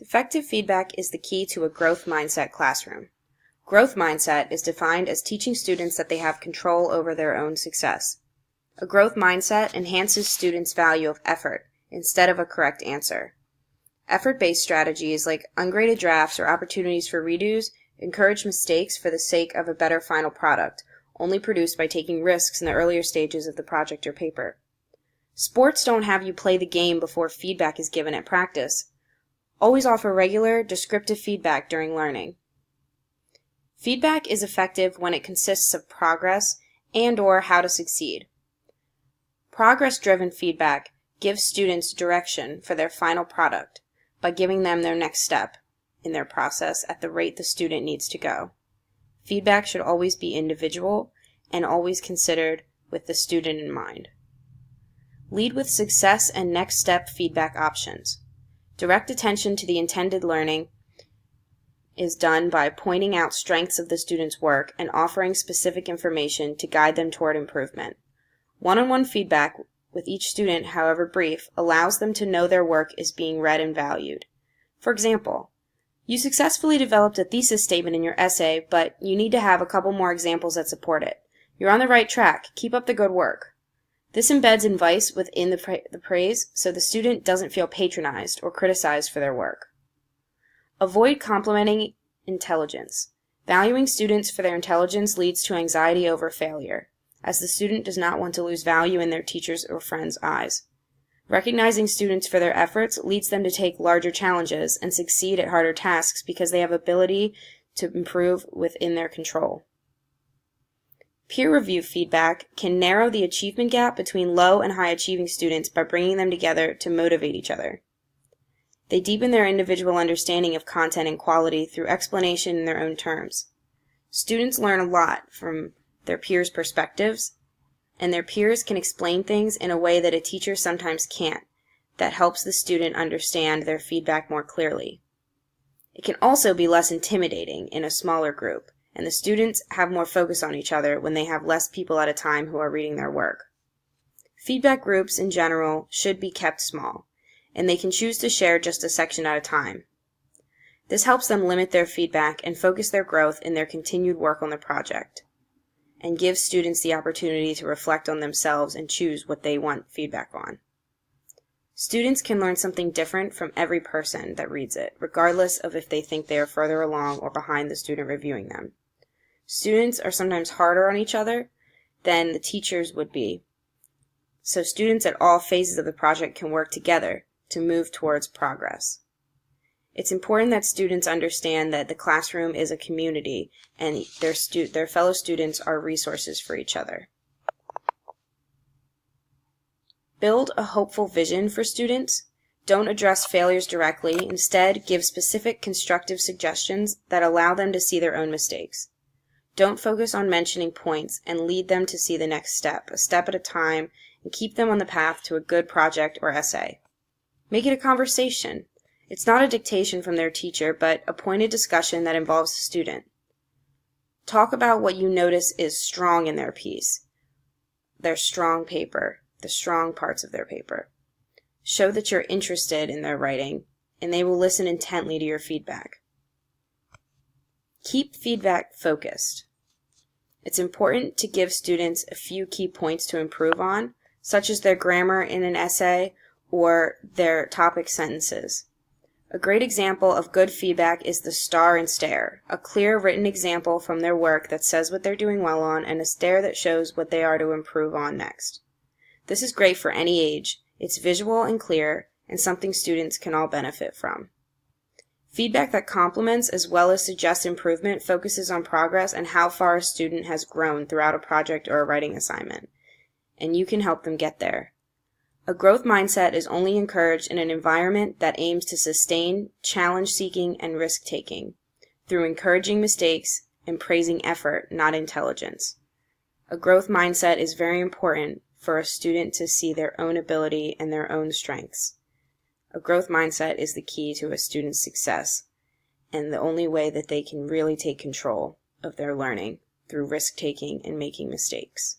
Effective feedback is the key to a growth mindset classroom. Growth mindset is defined as teaching students that they have control over their own success. A growth mindset enhances students' value of effort instead of a correct answer. Effort-based strategies like ungraded drafts or opportunities for redos encourage mistakes for the sake of a better final product, only produced by taking risks in the earlier stages of the project or paper. Sports don't have you play the game before feedback is given at practice. Always offer regular, descriptive feedback during learning. Feedback is effective when it consists of progress and/or how to succeed. Progress-driven feedback gives students direction for their final product by giving them their next step in their process at the rate the student needs to go. Feedback should always be individual and always considered with the student in mind. Lead with success and next step feedback options. Direct attention to the intended learning is done by pointing out strengths of the student's work and offering specific information to guide them toward improvement. One-on-one feedback with each student, however brief, allows them to know their work is being read and valued. For example, you successfully developed a thesis statement in your essay, but you need to have a couple more examples that support it. You're on the right track. Keep up the good work. This embeds advice within the praise so the student doesn't feel patronized or criticized for their work. Avoid complimenting intelligence. Valuing students for their intelligence leads to anxiety over failure, as the student does not want to lose value in their teachers' or friends' eyes. Recognizing students for their efforts leads them to take larger challenges and succeed at harder tasks because they have ability to improve within their control. Peer review feedback can narrow the achievement gap between low and high achieving students by bringing them together to motivate each other. They deepen their individual understanding of content and quality through explanation in their own terms. Students learn a lot from their peers' perspectives, and their peers can explain things in a way that a teacher sometimes can't, that helps the student understand their feedback more clearly. It can also be less intimidating in a smaller group, and the students have more focus on each other when they have less people at a time who are reading their work. Feedback groups in general should be kept small, and they can choose to share just a section at a time. This helps them limit their feedback and focus their growth in their continued work on the project, and gives students the opportunity to reflect on themselves and choose what they want feedback on. Students can learn something different from every person that reads it, regardless of if they think they are further along or behind the student reviewing them. Students are sometimes harder on each other than the teachers would be, so students at all phases of the project can work together to move towards progress. It's important that students understand that the classroom is a community and their fellow students are resources for each other. Build a hopeful vision for students. Don't address failures directly. Instead, give specific constructive suggestions that allow them to see their own mistakes. Don't focus on mentioning points and lead them to see the next step, a step at a time, and keep them on the path to a good project or essay. Make it a conversation. It's not a dictation from their teacher, but a pointed discussion that involves the student. Talk about what you notice is strong in their piece, their strong paper, the strong parts of their paper. Show that you're interested in their writing, and they will listen intently to your feedback. Keep feedback focused. It's important to give students a few key points to improve on, such as their grammar in an essay or their topic sentences. A great example of good feedback is the star and stare, a clear written example from their work that says what they're doing well on, and a stare that shows what they are to improve on next. This is great for any age. It's visual and clear, and something students can all benefit from. Feedback that compliments as well as suggests improvement focuses on progress and how far a student has grown throughout a project or a writing assignment, and you can help them get there. A growth mindset is only encouraged in an environment that aims to sustain challenge-seeking and risk-taking through encouraging mistakes and praising effort, not intelligence. A growth mindset is very important for a student to see their own ability and their own strengths. A growth mindset is the key to a student's success and the only way that they can really take control of their learning through risk-taking and making mistakes.